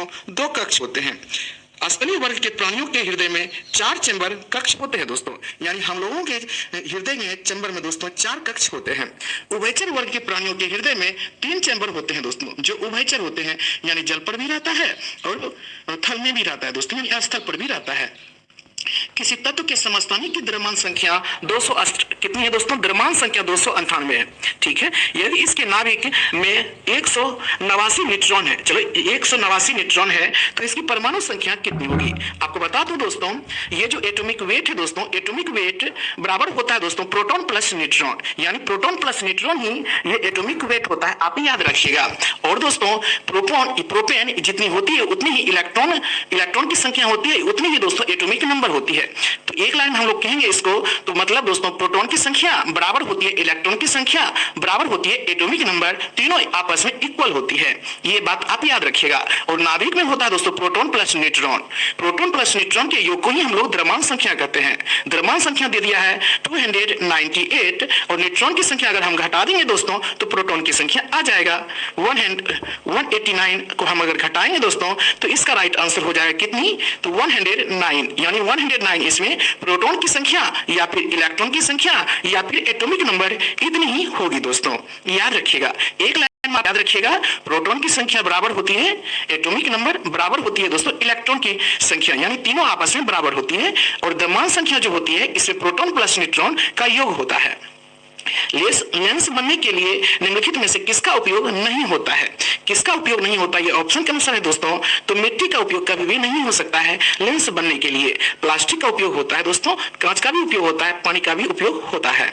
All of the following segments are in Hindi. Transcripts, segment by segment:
दोस्तों 2 कक्ष होते हैं। स्तनीय वर्ग के प्राणियों के हृदय में 4 चैम्बर कक्ष होते हैं दोस्तों, यानी हम लोगों के हृदय में चैम्बर में दोस्तों 4 कक्ष होते हैं। उभयचर वर्ग के प्राणियों के हृदय में 3 चैम्बर होते हैं दोस्तों, जो उभयचर होते हैं, यानी जल पर भी रहता है और थल में भी रहता है दोस्तों, यानी स्थल पर भी रहता है। किसी तत्व के समस्थानिक की द्रव्यमान संख्या 200 कितनी है दोस्तों? द्रव्यमान संख्या 298 है। ठीक है, यदि इसके नाभिक में 189 न्यूट्रॉन है, चलो 189 न्यूट्रॉन है, तो इसकी परमाणु संख्या कितनी होगी? आपको बता दो दोस्तों, ये जो एटॉमिक वेट है दोस्तों, एटॉमिक वेट बराबर होता है दोस्तों प्रोटॉन प्लस न्यूट्रॉन, यानी प्रोटॉन प्लस न्यूट्रॉन ही ये एटॉमिक वेट होता है, आप याद रखिएगा। और दोस्तों प्रोपेन जितनी होती है उतनी ही इलेक्ट्रॉन की संख्या होती है, उतनी ही दोस्तों एटॉमिक नंबर होती है। तो एक लाइन में हम लोग कहेंगे इसको, तो मतलब दोस्तों प्रोटॉन की संख्या बराबर होती है इलेक्ट्रॉन की संख्या बराबर होती है एटॉमिक नंबर, तीनों आपस में इक्वल होती है, ये बात आप याद रखिएगा। और नाभिक में होता है दोस्तों proton plus neutron, proton plus neutron के योग को ही हम लोग द्रव्यमान संख्या कहते हैं। द्रव्यमान संख्या दे दिया है 298 और न्यूट्रॉन की संख्या अगर हम घटा देंगे दोस्तों तो प्रोटॉन की संख्या आ जाएगा 189 को हम अगर घटाएंगे दोस्तों तो इसका राइट आंसर हो जाएगा कितनी? तो 109, यानी 109 इसमें प्रोटॉन की संख्या या फिर इलेक्ट्रॉन की संख्या या फिर एटॉमिक नंबर इतनी ही होगी दोस्तों, याद रखिएगा। एक लाइन में याद रखिएगा, प्रोटॉन की संख्या बराबर होती है एटॉमिक नंबर बराबर होती है दोस्तों इलेक्ट्रॉन की संख्या, यानी तीनों आपस में बराबर होती है। और द्रव्यमान संख्या जो होती है इसमें प्रोटॉन प्लस न्यूट्रॉन का योग होता है। लेंस बनने के लिए निम्नलिखित में से किसका उपयोग नहीं होता है? किसका उपयोग नहीं होता ये ऑप्शन के अनुसार है दोस्तों, तो मिट्टी का उपयोग कभी भी नहीं हो सकता है लेंस बनने के लिए। प्लास्टिक का उपयोग होता है दोस्तों, कांच का भी उपयोग होता है, पानी का भी उपयोग होता है।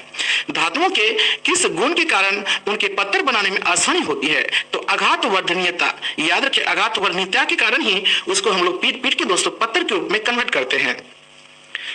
धातुओं के किस गुण के कारण उनके पत्थर बनाने में आसानी होती है? तो आघातवर्धनीयता, याद रखिए आघातवर्धनीयता के कारण ही उसको हम लोग पीट के दोस्तों पत्थर के रूप में कन्वर्ट करते हैं।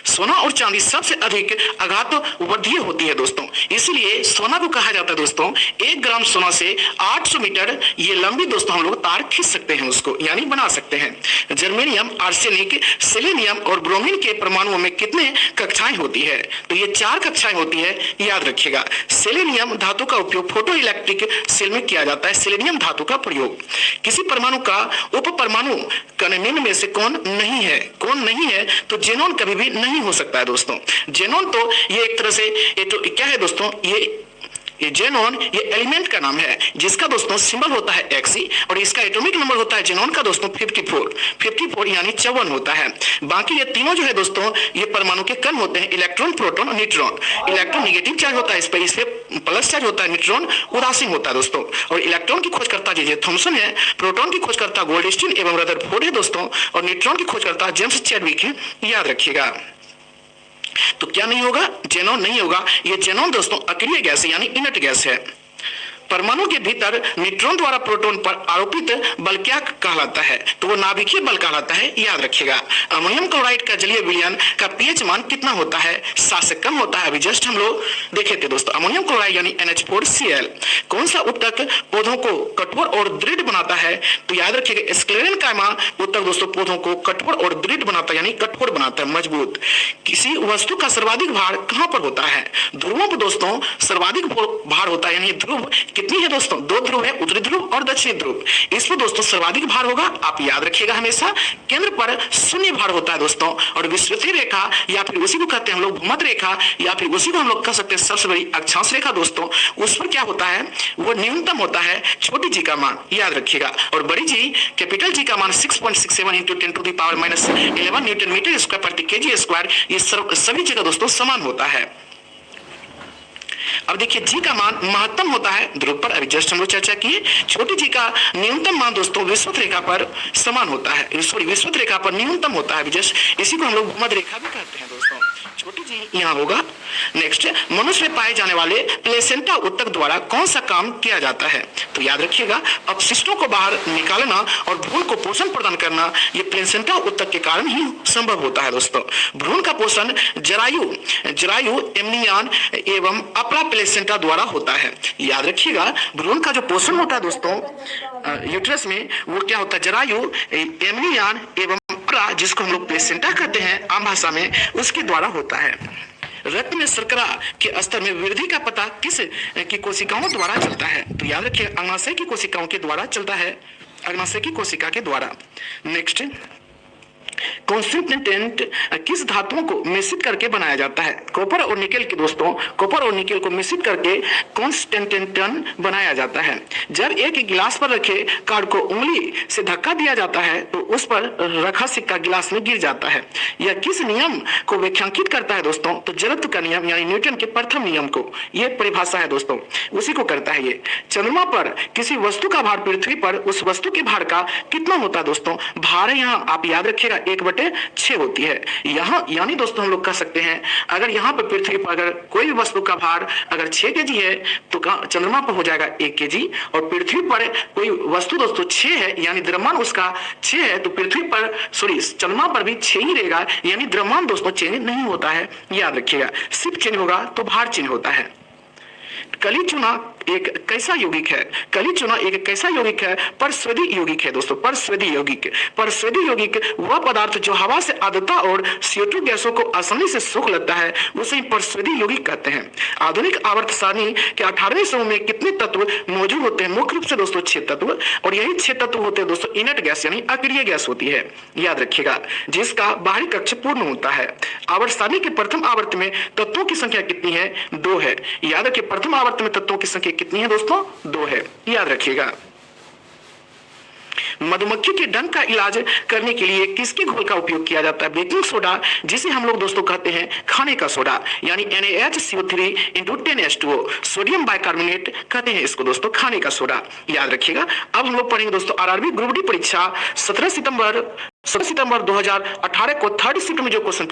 सोना और चांदी सबसे अधिक आघातवर्धीय होती है दोस्तों, इसलिए सोना को कहा जाता है दोस्तों 1 ग्राम सोना से 800 मीटर ये लंबी दोस्तों हम लोग तार खींच सकते हैं उसको, यानी बना सकते हैं। जर्मेनियम, आर्सेनिक, सेलेनियम और ब्रोमीन के परमाणुओं में कितने कक्षाएं होती है? तो ये 4 कक्षाएं होती है, याद रखिएगा। सेलेनियम धातु का उपयोग फोटो इलेक्ट्रिक सेल में किया जाता है, सेलेनियम धातु का प्रयोग। किसी परमाणु का उप परमाणु कण में से कौन नहीं है? कौन नहीं है? तो जेनॉन कभी भी नहीं हो सकता है दोस्तों। जेनॉन तो ये एक तरह से ये तो क्या है दोस्तों, ये जेनॉन ये एलिमेंट का नाम है जिसका दोस्तों सिंबल होता है Xe और इसका एटॉमिक नंबर होता है जेनॉन का दोस्तों 54 यानी 54 होता है। बाकी ये तीनों जो है दोस्तों ये परमाणु के कण होते हैं, इलेक्ट्रॉन, प्रोटॉन और न्यूट्रॉन। इलेक्ट्रॉन नेगेटिव चार्ज होता है इस पे प्लस चार्ज होता है, न्यूट्रॉन उदासीन होता है दोस्तों। और इलेक्ट्रॉन की खोजकर्ता जे थॉमसन है, प्रोटॉन की खोजकर्ता गोल्डस्टीन एवं रदरफोर्ड है दोस्तों, और न्यूट्रॉन की खोजकर्ता जेम्स चैडविक है, याद रखिएगा। तो क्या नहीं होगा? जेनॉन नहीं होगा। ये जेनॉन दोस्तों अक्रिय गैस है, यानी इनर्ट गैस है। परमाणु के भीतर न्यूट्रॉन द्वारा प्रोटॉन पर आरोपित बल क्या कहलाता है? तो वो नाभिकीय बल कहलाता है, याद रखिएगा। अमोनियम क्लोराइड का जलीय विलयन का पीएच मान कितना होता है? 7 से कम होता है। अभी जस्ट हम लोग देखे थे दोस्तों अमोनियम क्लोराइड यानी NH4Cl। कौन सा उत्तक पौधों को कठोर और दृढ़ बनाता है? तो याद रखिएगा स्क्लेरेनकाइमा उत्तक दोस्तों पौधों को कठोर और दृढ़ बनाता है, यानी कठोर बनाता है, मजबूत। किसी वस्तु का सर्वाधिक भार कहां पर होता है? ध्रुवों पर दोस्तों सर्वाधिक भार होता है, यानी ध्रुव कितनी है दोस्तों? 2 ध्रुव है, उत्तरी ध्रुव और दक्षिणी ध्रुव। इस पर दोस्तों सर्वाधिक भार होगा, आप याद रखिएगा हमेशा। केंद्र पर शून्य भार होता है दोस्तों। और विषुवतीय रेखा या फिर उसी को कहते हैं हम लोग भूमध्य रेखा या फिर उसी को हम लोग कह सकते हैं सबसे बड़ी अक्षांश रेखा दोस्तों, उस पर क्या होता है? वो न्यूनतम होता है छोटी जी का मान, याद रखिएगा। और बड़ी जी कैपिटल जी का मान 6.67 × 10⁻11 न्यूटन मीटर स्क्वायर प्रति केजी स्क्वायर, ये सभी जगह दोस्तों समान होता है। अब देखिए जी का मान महत्तम होता है ध्रुव पर, अभी जस्ट हम लोग चर्चा किए। छोटी जी का न्यूनतम मान दोस्तों विषुवत रेखा पर समान होता है, सॉरी विषुवत रेखा पर न्यूनतम होता है, जस्ट इसी को हम लोग भूमध्य रेखा भी कहते हैं दोस्तों। छोटी जी यहाँ होगा। नेक्स्ट, मनुष्य में पाए जाने वाले प्लेसेंटा उत्तक द्वारा कौन सा काम किया जाता है? तो याद रखिएगा अपशिष्टों को बाहर निकालना और भ्रूण को पोषण प्रदान करना ये प्लेसेंटा उत्तक के कारण ही संभव होता है दोस्तों। भ्रूण का पोषण जरायु एमनियन एवं अपरा प्लेसेंटा द्वारा होता है, याद रखिएगा। भ्रूण का जो पोषण होता है दोस्तों यूट्रस में वो क्या होता है? जरायु एमनियन एवं अपरा, जिसको हम लोग प्लेसेंटा कहते हैं आम भाषा में, उसके द्वारा होता है। रक्त में शर्करा के स्तर में वृद्धि का पता किस की कोशिकाओं द्वारा चलता है? तो याद रखिए अंगाशय की कोशिकाओं के द्वारा चलता है। अग्नाशयी कोशिका के द्वारा। नेक्स्ट, कॉन्स्टेंटेंट किस धातुओं को मिश्रित करके बनाया जाता है? कॉपर और निकेल के दोस्तों, कॉपर और निकेल को मिश्रित करके कॉन्स्टेंटेंट बनाया जाता है। जब एक गिलास पर रखे कार्ड को उंगली से धक्का दिया जाता है तो उस पर रखा सिक्का गिलास में गिर जाता है। यह किस नियम को व्याख्यायित करता है दोस्तों? तो जड़त्व का नियम यानी न्यूटन के प्रथम नियम को, यह परिभाषा है दोस्तों, उसी को करता है ये। चंद्रमा पर किसी वस्तु का भार पृथ्वी पर उस वस्तु के भार का कितना होता है दोस्तों? भार यहाँ आप याद रखिएगा 1/6 होती है। यहाँ यानी दोस्तों हम लोग कह सकते हैं अगर यहाँ पर पृथ्वी पर अगर कोई भी वस्तु का भार अगर 6 kg है तो चंद्रमा पर हो जाएगा 1 kg, और पृथ्वी पर कोई वस्तु दोस्तों 6 है यानी द्रव्यमान उसका 6 है तो पृथ्वी पर चंद्रमा पर भी 6 ही रहेगा, यानी द्रव्यमान दोस्तों चेंज नहीं होता है, याद रखिएगा। सिर्फ चेंज होगा तो भार चेंज होता है। कली चुना एक कैसा यौगिक है? कली चुना एक कैसा यौगिक है? परस्वैदी यौगिक है दोस्तों, परस्वैदी यौगिक। परस्वैदी यौगिक वह पदार्थ जो हवा से आर्द्रता और CO2 गैसों को आसानी से सोख लेता है, उसे परस्वैदी यौगिक कहते हैं। आधुनिक आवर्त सारणी के 18वें समूह में कितने तत्व मौजूद होते हैं? मुख्य रूप से दोस्तों 6 तत्व, और यही 6 तत्व होते हैं दोस्तों इनर्ट गैस यानी अक्रिय गैस होती है, याद रखिएगा, जिसका बाहरी कक्ष पूर्ण होता है। आवर्त सारणी के प्रथम आवर्त में तत्वों की संख्या कितनी है? 2 है। याद रखिए प्रथम आवर्त में तत्वों की संख्या कितनी है दोस्तों? 2 है, याद रखिएगा। मधुमक्खी के डंक का इलाज करने के लिए किसके घोल का उपयोग किया जाता है? बेकिंग सोडा, जिसे हम लोग दोस्तों कहते हैं खाने का सोडा, यानी NaHCO3 × 10H2O, सोडियम बाइकार्बोनेट कहते हैं इसको दोस्तों खाने का सोडा, याद रखिएगा। अब हम लोग पढ़ेंगे दोस्तों RRB ग्रुप डी परीक्षा 17 सितंबर 2018 को 3rd शिफ्ट में जो क्वेश्चन